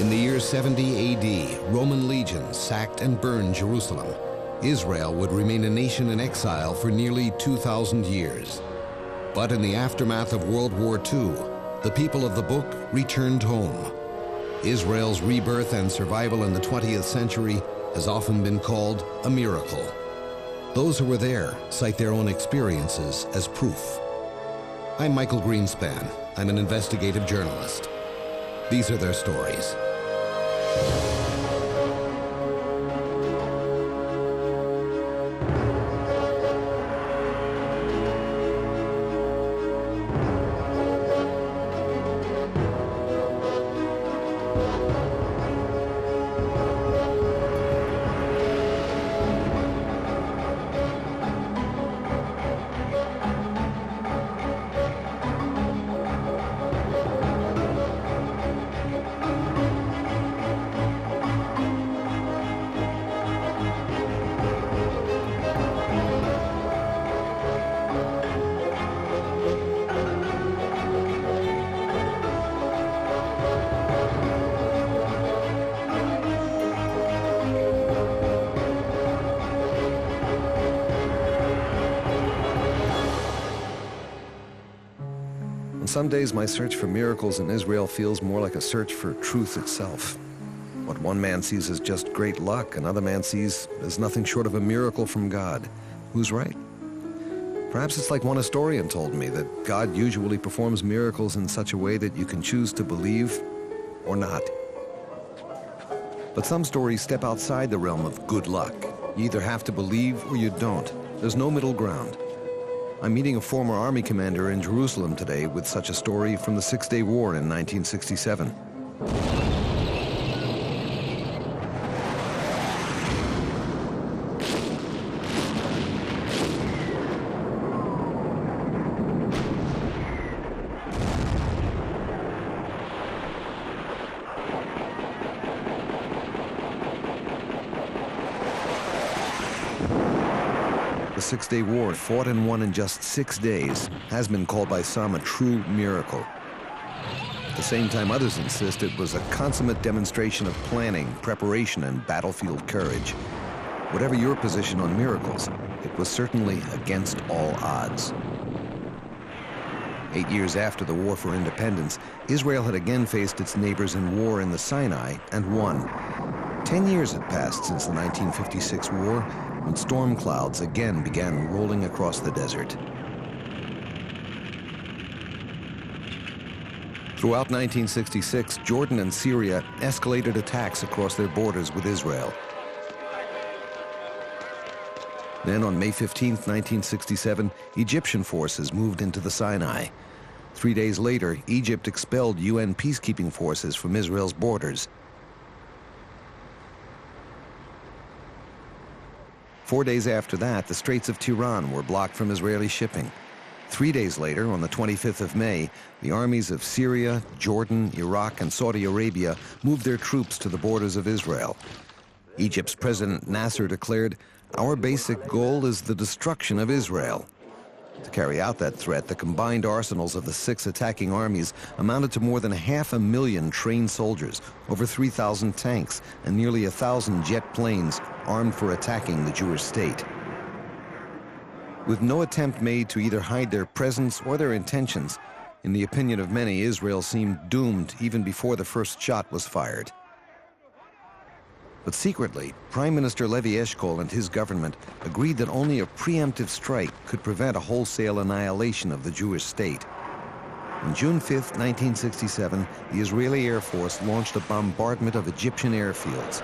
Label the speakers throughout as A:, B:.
A: In the year 70 AD, Roman legions sacked and burned Jerusalem. Israel would remain a nation in exile for nearly 2,000 years. But in the aftermath of World War II, the people of the book returned home. Israel's rebirth and survival in the 20th century has often been called a miracle. Those who were there cite their own experiences as proof. I'm Michael Greenspan. I'm an investigative journalist. These are their stories.
B: Some days my search for miracles in Israel feels more like a search for truth itself. What one man sees as just great luck, another man sees as nothing short of a miracle from God. Who's right? Perhaps it's like one historian told me, that God usually performs miracles in such a way that you can choose to believe or not. But some stories step outside the realm of good luck. You either have to believe or you don't. There's no middle ground. I'm meeting a former army commander in Jerusalem today with such a story from the Six-Day War in 1967. The Six-Day War, fought and won in just 6 days, has been called by some a true miracle. At the same time, others insist it was a consummate demonstration of planning, preparation, and battlefield courage. Whatever your position on miracles, it was certainly against all odds. 8 years after the War for Independence, Israel had again faced its neighbors in war in the Sinai and won. 10 years had passed since the 1956 war, when storm clouds again began rolling across the desert. Throughout 1966, Jordan and Syria escalated attacks across their borders with Israel. Then on May 15, 1967, Egyptian forces moved into the Sinai. 3 days later, Egypt expelled UN peacekeeping forces from Israel's borders. 4 days after that, the Straits of Tiran were blocked from Israeli shipping. 3 days later, on the 25th of May, the armies of Syria, Jordan, Iraq, and Saudi Arabia moved their troops to the borders of Israel. Egypt's President Nasser declared, "Our basic goal is the destruction of Israel." To carry out that threat, the combined arsenals of the 6 attacking armies amounted to more than 500,000 trained soldiers, over 3,000 tanks, and nearly 1,000 jet planes armed for attacking the Jewish state. With no attempt made to either hide their presence or their intentions, in the opinion of many, Israel seemed doomed even before the first shot was fired. But secretly, Prime Minister Levi Eshkol and his government agreed that only a preemptive strike could prevent a wholesale annihilation of the Jewish state. On June 5, 1967, the Israeli Air Force launched a bombardment of Egyptian airfields.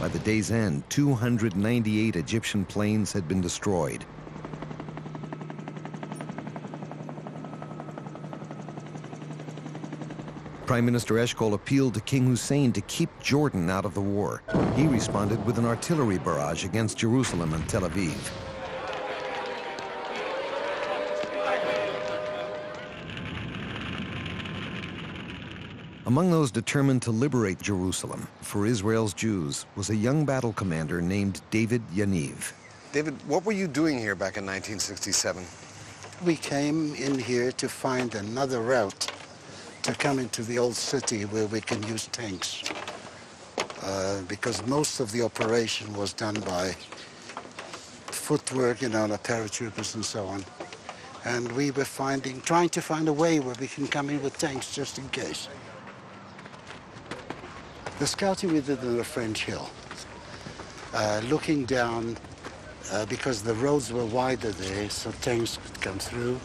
B: By the day's end, 298 Egyptian planes had been destroyed. Prime Minister Eshkol appealed to King Hussein to keep Jordan out of the war. He responded with an artillery barrage against Jerusalem and Tel Aviv. Among those determined to liberate Jerusalem for Israel's Jews was a young battle commander named David Yaniv.
A: David, what were you doing here back in 1967?
C: We came in here to find another route to come into the old city where we can use tanks. Because most of the operation was done by footwork, you know, like paratroopers and so on. And we were trying to find a way where we can come in with tanks just in case. The scouting we did on the French Hill, looking down, because the roads were wider there, so tanks could come through.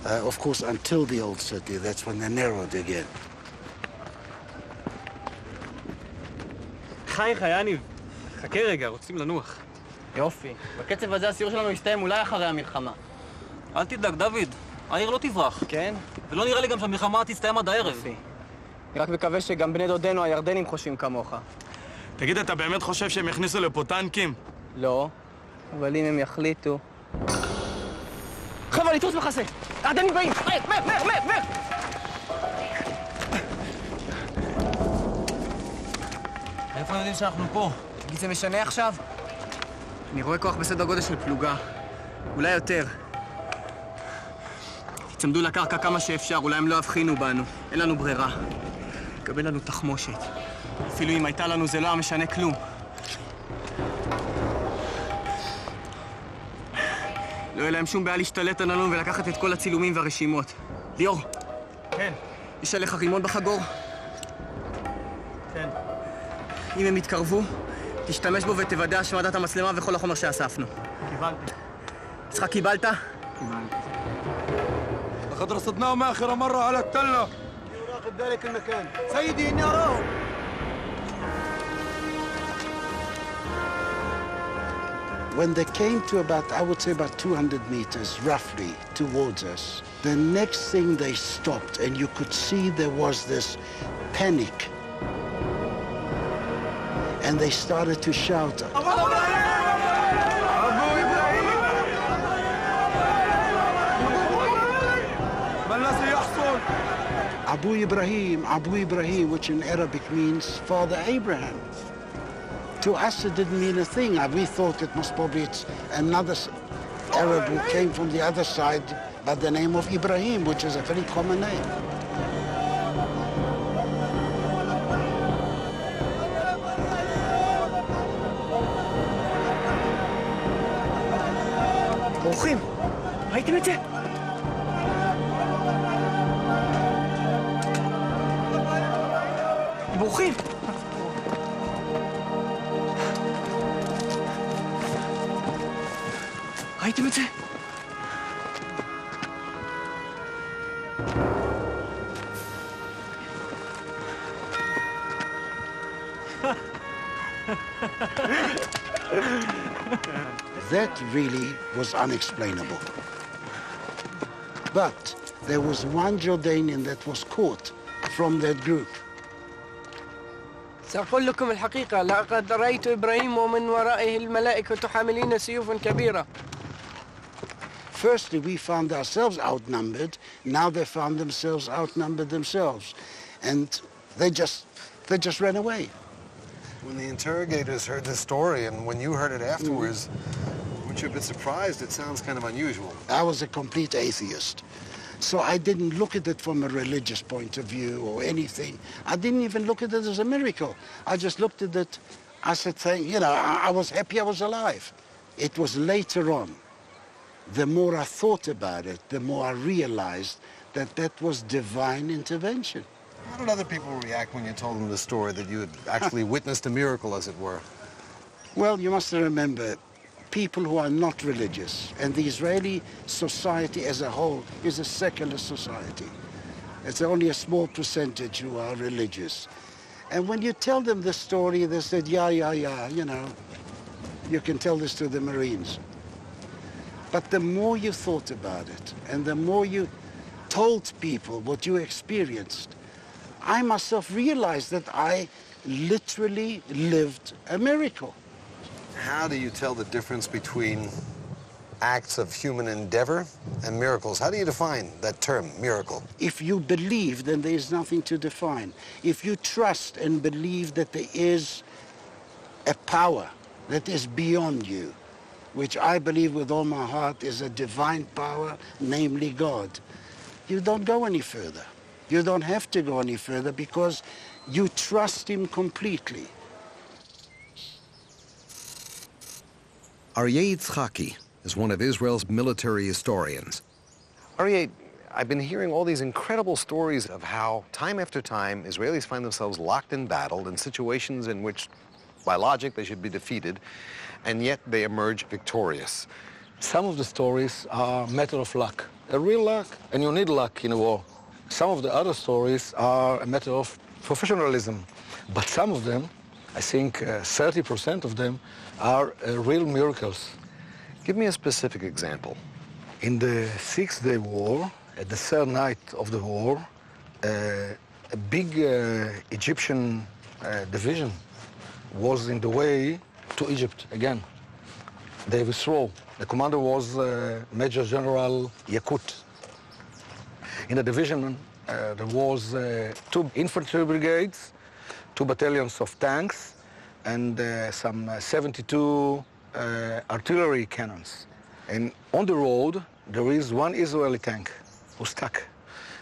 C: Of course, until the old city, that's when they narrowed again.
D: חי, יניב. חכה רגע, רוצים לנוח.
E: יופי. בקצב הזה הסיור שלנו יסתיים אולי אחרי המלחמה.
D: אל תדאג, דוד. העיר לא תברח.
E: כן?
D: ולא נראה לי גם שהמלחמה תסתיים עד הערב.
E: יופי. אני רק מקווה שגם בני דודינו הירדנים חושבים כמוך.
F: תגיד, אתה באמת חושב שהם יכניסו לפה טנקים?
E: לא, אבל אם הם יחליטו... חבר'ה, לתפוס מחסה! הירדנים באים! מהר!
D: איפה הם יודעים שאנחנו פה?
E: תגיד, זה משנה עכשיו? אני רואה כוח בסדר גודל של פלוגה. אולי יותר. תצמדו לקרקע כמה שאפשר, אולי הם לא הבחינו בנו. אין לנו ברירה. קבל לנו תחמושת. אפילו אם הייתה לנו זה לא היה משנה כלום. לא יהיה להם שום בעיה להשתלט עלינו ולקחת את כל הצילומים והרשימות. ליאור.
D: כן.
E: יש עליך רימון בחגור?
D: כן.
E: אם הם יתקרבו, תשתמש בו ותוודא השמדת המצלמה וכל החומר שאספנו.
D: קיבלתי.
E: יצחק, קיבלת?
D: קיבלתי.
F: لقد رصدناهم آخر مرة على التلة.
C: راقب ذلك المكان. سيدي إني أراهم. When they came to about, I would say about 200 meters, roughly, towards us, the next thing they stopped, and you could see there was this panic. And they started to shout. Abu Ibrahim, which in Arabic means Father Abraham. To us, it didn't mean a thing. We thought it most probably it's another Arab who came from the other side by the name of Ibrahim, which is a very common name.
E: אורחים, ראיתם את זה? בורחים! ראיתם את זה?
C: That really was unexplainable. But there was one Jordanian that was caught from that group.
G: سأقول لكم الحقيقة، لقد رأيت إبراهيم ومن ورائه الملائكة حاملين سيوف كبيرة.
C: Firstly, we found ourselves outnumbered. Now they found themselves outnumbered themselves. And they just ran away.
A: When the interrogators heard the story and when you heard it afterwards, weren't you a bit surprised? It sounds kind of unusual.
C: I was a complete atheist. So I didn't look at it from a religious point of view or anything. I didn't even look at it as a miracle. I just looked at it, I said, you know, I was happy I was alive. It was later on, the more I thought about it, the more I realized that that was divine intervention.
A: How did other people react when you told them the story that you had actually witnessed a miracle, as it were?
C: Well, you must remember, people who are not religious, and the Israeli society as a whole is a secular society. It's only a small percentage who are religious. And when you tell them the story, they said, yeah, you know, you can tell this to the Marines. But the more you thought about it, and the more you told people what you experienced, I myself realized that I literally lived a miracle.
A: How do you tell the difference between
B: acts of human endeavor and miracles. How do you define that term, miracle?
C: If you believe, then there is nothing to define. If you trust and believe that there is a power that is beyond you, which I believe with all my heart is a divine power, namely God, you don't go any further. You don't have to go any further because you trust him completely.
B: Aryeh Yitzhaki is one of Israel's military historians. Aryeh, I've been hearing all these incredible stories of how, time after time, Israelis find themselves locked in battle in situations in which, by logic, they should be defeated, and yet they emerge victorious.
F: Some of the stories are a matter of luck, a real luck, and you need luck in a war. Some of the other stories are a matter of professionalism, but some of them, I think 30% of them, are real miracles.
B: Give me a specific example.
F: In the Six-Day War, at the third night of the war, a big Egyptian division was in the way to Egypt again. They withdrew. The commander was Major General Yakut. In the division, there was 2 infantry brigades, 2 battalions of tanks, and some 72 artillery cannons. And on the road, there is 1 Israeli tank who's stuck.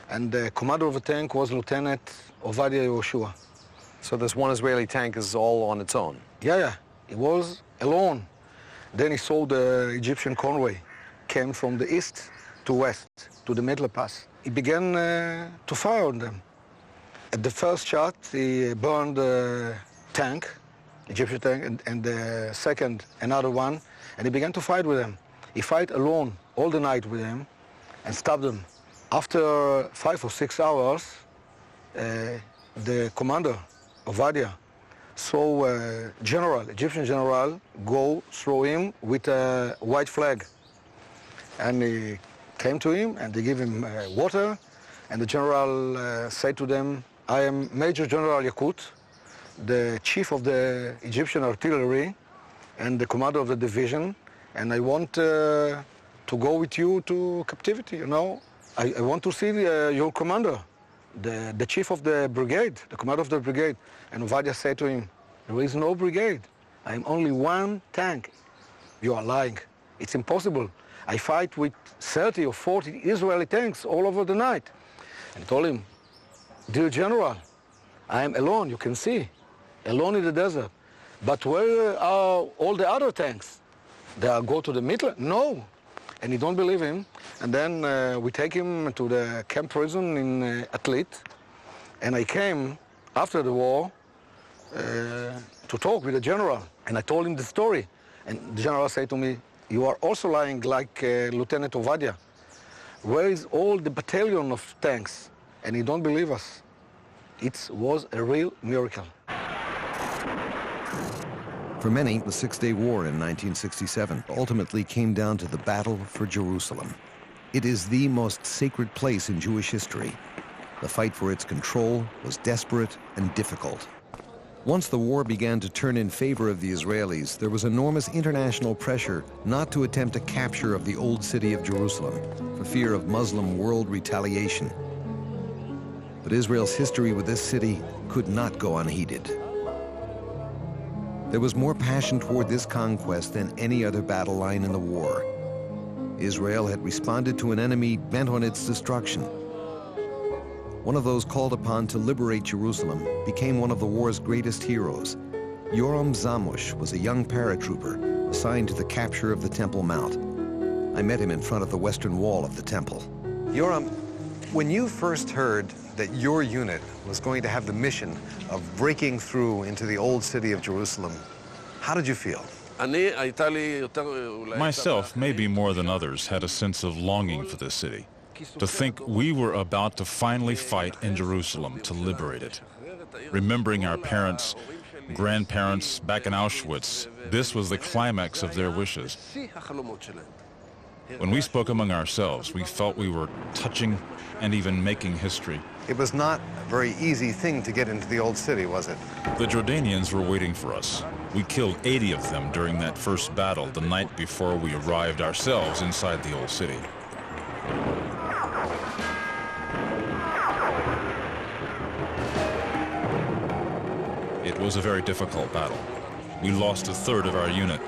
F: And the commander of the tank was Lieutenant Ovadia Yehoshua.
B: So this one Israeli tank is all on its own?
F: Yeah, he was alone. Then he saw the Egyptian convoy came from the east to west, to the Middle Pass. He began to fire on them. At the first shot, he burned the tank, Egyptian tank, and the second, another one, and he began to fight with them. He fought alone all the night with them and stopped them. After 5 or 6 hours, the commander, Ovadia, saw a general, Egyptian general, go through him with a white flag. And he came to him and they gave him water, and the general said to them, I am Major General Yakut, the chief of the Egyptian artillery and the commander of the division, and I want to go with you to captivity, you know. I want to see your commander, the chief of the brigade, the commander of the brigade. And Ovadia said to him, there is no brigade. I am only 1 tank. You are lying. It's impossible. I fight with 30 or 40 Israeli tanks all over the night. And I told him, dear general, I am alone, you can see, alone in the desert. But where are all the other tanks? They are go to the middle? No. And he don't believe him. And then we take him to the camp prison in Atlit. And I came after the war to talk with the general. And I told him the story. And the general said to me, you are also lying like Lieutenant Ovadia. Where is all the battalion of tanks? And he don't believe us. It was a real miracle.
B: For many, the Six-Day War in 1967 ultimately came down to the battle for Jerusalem. It is the most sacred place in Jewish history. The fight for its control was desperate and difficult. Once the war began to turn in favor of the Israelis, there was enormous international pressure not to attempt a capture of the old city of Jerusalem for fear of Muslim world retaliation. But Israel's history with this city could not go unheeded. There was more passion toward this conquest than any other battle line in the war. Israel had responded to an enemy bent on its destruction. One of those called upon to liberate Jerusalem became one of the war's greatest heroes. Yoram Zamush was a young paratrooper assigned to the capture of the Temple Mount. I met him in front of the western wall of the temple. Yoram, when you first heard that your unit was going to have the mission of breaking through into the old city of Jerusalem, how did you feel?
H: Myself, maybe more than others, had a sense of longing for this city. To think we were about to finally fight in Jerusalem to liberate it. Remembering our parents, grandparents back in Auschwitz, this was the climax of their wishes. When we spoke among ourselves, we felt we were touching and even making history.
B: It was not a very easy thing to get into the old city, was it?
H: The Jordanians were waiting for us. We killed 80 of them during that first battle the night before we arrived ourselves inside the old city. It was a very difficult battle. We lost a third of our unit.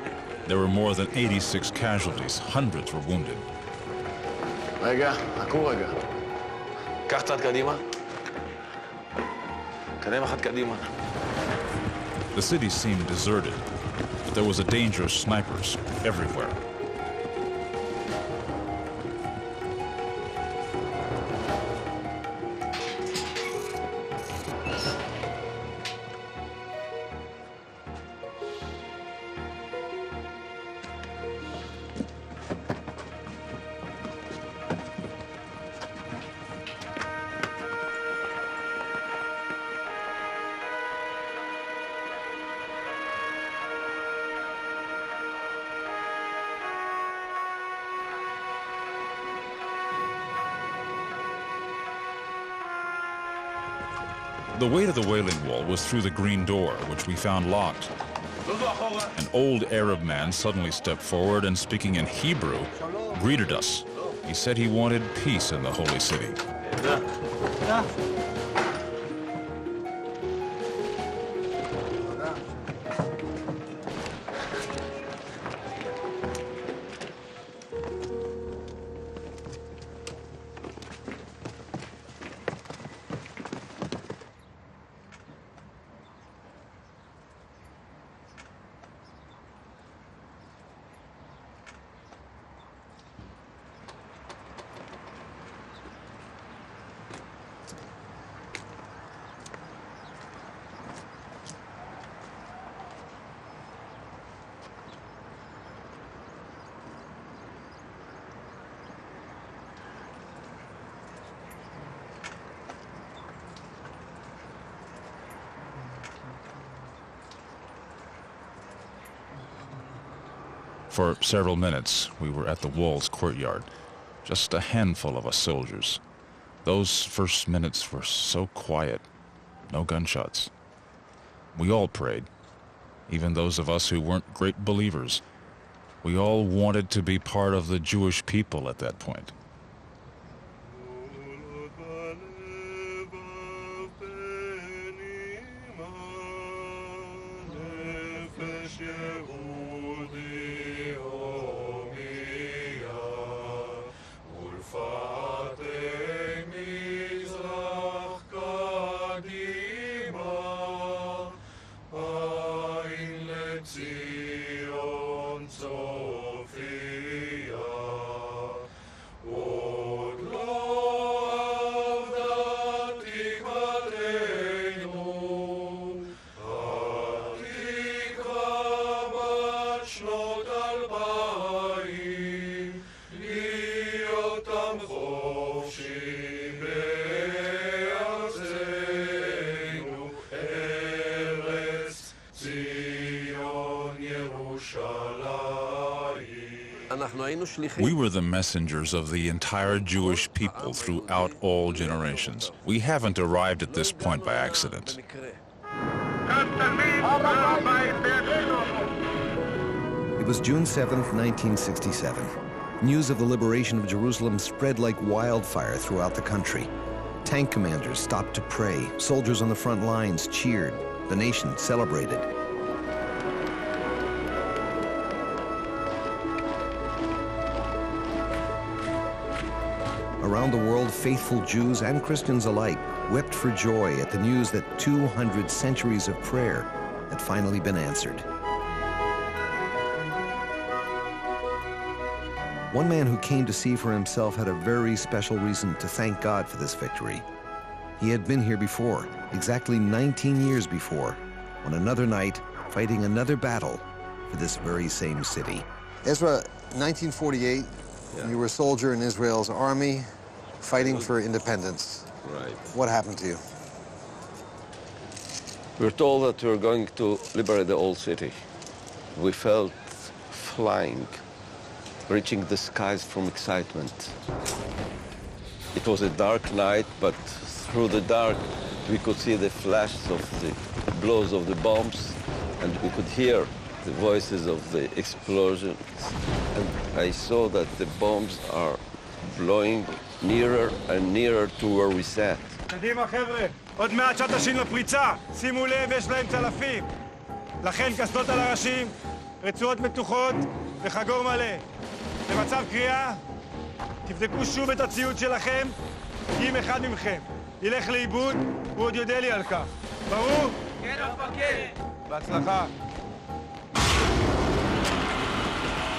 H: There were more than 86 casualties. Hundreds were wounded.
I: רגע, חכו רגע. קח צעד קדימה. קדם אחד קדימה.
H: The city seemed deserted, but there was a danger of snipers everywhere. The way to the Wailing Wall was through the green door, which we found locked. An old Arab man suddenly stepped forward and, speaking in Hebrew, greeted us. He said he wanted peace in the holy city. For several minutes, we were at the wall's courtyard, just a handful of us soldiers. Those first minutes were so quiet, no gunshots. We all prayed, even those of us who weren't great believers. We all wanted to be part of the Jewish people at that point. We were the messengers of the entire Jewish people throughout all generations. We haven't arrived at this point by accident.
B: It was June 7th, 1967. News of the liberation of Jerusalem spread like wildfire throughout the country. Tank commanders stopped to pray. Soldiers on the front lines cheered. The nation celebrated. Around the world, faithful Jews and Christians alike wept for joy at the news that 200 centuries of prayer had finally been answered. One man who came to see for himself had a very special reason to thank God for this victory. He had been here before, exactly 19 years before, on another night, fighting another battle for this very same city. Ezra, 1948, you were a soldier in Israel's army, fighting for independence.
J: Right.
B: What happened to you?
J: We were told that we were going to liberate the old city. We felt flying, reaching the skies from excitement. It was a dark night, but through the dark, we could see the flashes of the blows of the bombs, and we could hear the voices of the explosions. And I saw that the bombs are blowing nearer and nearer to where we sat.
K: קדימה, חבר'ה, עוד מעט שעת השין לפריצה. שימו לב, יש להם צלפים. לכן קסדות על הראשים, רצועות מתוחות וחגור מלא. במצב קריאה, תבדקו שוב את הציוד שלכם, כי אם אחד מכם ילך לאיבוד, הוא עוד יודע לי על כך. ברור? כן, המפקד. בהצלחה.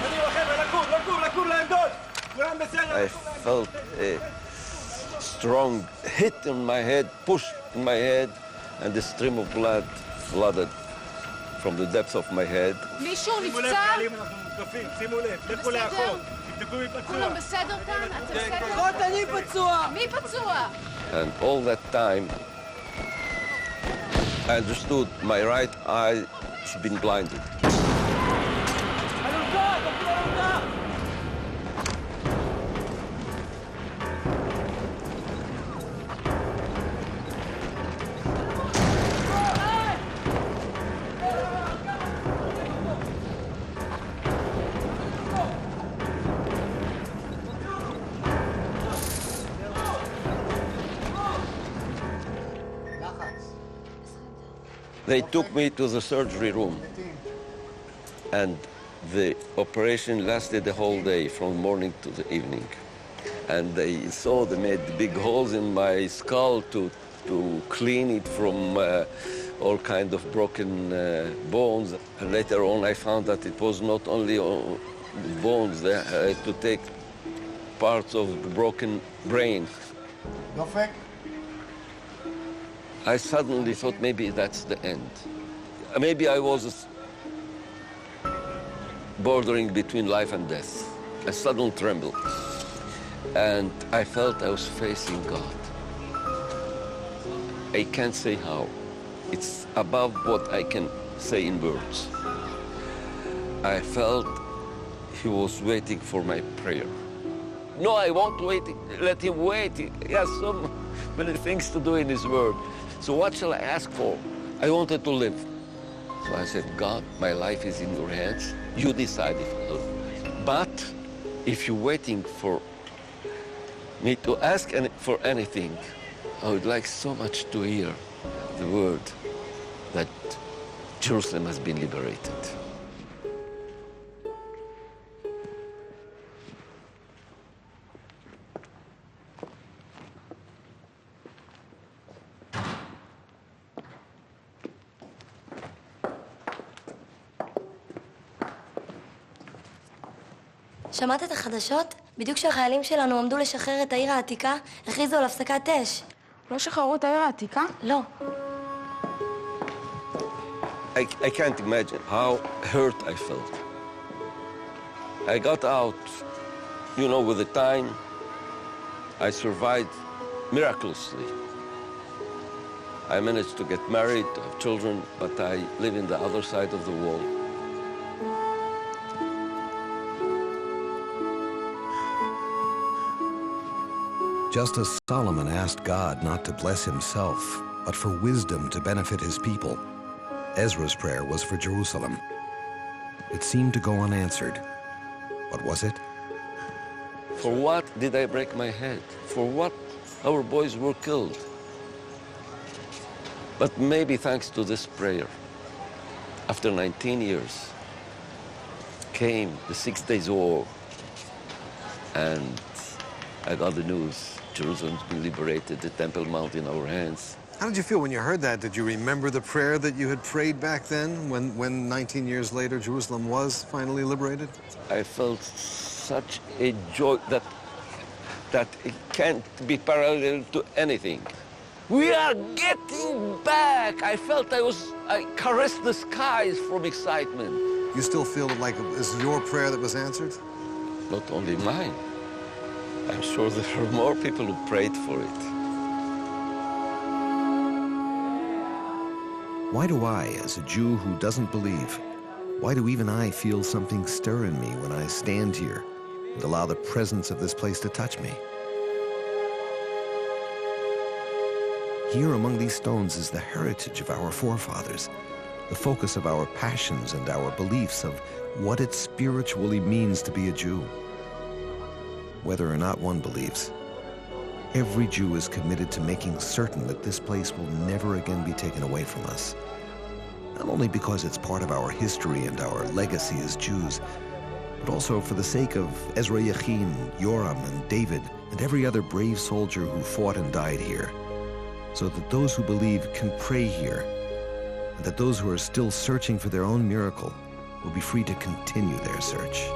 K: קדימה, חבר'ה, לקום לעמדות! כולם בסדר,
J: I felt a strong hit on my head, push in my head, and the stream of blood flooded from the depths of my head.
L: מישהו
K: שימו לב,
L: נפצע?
K: חיילים, אנחנו מותקפים, שימו לב, לכו לאחור, תבדקו מי פצוע.
L: כולם בסדר כאן? אתה בסדר?
G: לפחות אני פצוע!
L: מי פצוע?
J: And all that time, I understood my right eye had been blinded. They took me to the surgery room, and the operation lasted the whole day, from morning to the evening. And they made big holes in my skull to clean it from all kind of broken bones. And later on, I found that it was not only bones, they had to take parts of the broken brain. I suddenly thought maybe that's the end. Maybe I was bordering between life and death. A sudden tremble. And I felt I was facing God. I can't say how. It's above what I can say in words. I felt he was waiting for my prayer. No, I won't wait. Let him wait. He has so many things to do in his word. So what shall I ask for? I wanted to live. So I said, God, my life is in your hands. You decide if I live. But if you're waiting for me to ask for anything, I would like so much to hear the word that Jerusalem has been liberated.
M: שמעת את החדשות? בדיוק כשהחיילים שלנו עמדו לשחרר את העיר העתיקה, הכריזו על הפסקת אש.
L: לא שחררו את העיר העתיקה?
M: לא.
J: I can't imagine how hurt I felt. I got out, you know, with the time. I survived miraculously. I managed to get married, to have children, but I live in the other side of the wall.
B: Just as Solomon asked God not to bless himself, but for wisdom to benefit his people, Ezra's prayer was for Jerusalem. It seemed to go unanswered. What was it?
J: For what did I break my head? For what our boys were killed? But maybe thanks to this prayer, after 19 years, came the 6 Days War, and I got the news. Jerusalem's been liberated, the Temple Mount in our hands.
N: How did you feel when you heard that? Did you remember the prayer that you had prayed back then, when 19 years later Jerusalem was finally liberated?
J: I felt such a joy that it can't be parallel to anything. We are getting back! I felt I caressed the skies from excitement.
N: You still feel like it was your prayer that was answered?
J: Not only mine. I'm sure there are more people who prayed for it.
B: Why do I, as a Jew who doesn't believe, why do even I feel something stir in me when I stand here and allow the presence of this place to touch me? Here among these stones is the heritage of our forefathers, the focus of our passions and our beliefs of what it spiritually means to be a Jew. Whether or not one believes, every Jew is committed to making certain that this place will never again be taken away from us. Not only because it's part of our history and our legacy as Jews, but also for the sake of Ezra Yachin, Yoram, and David, and every other brave soldier who fought and died here, so that those who believe can pray here, and that those who are still searching for their own miracle will be free to continue their search.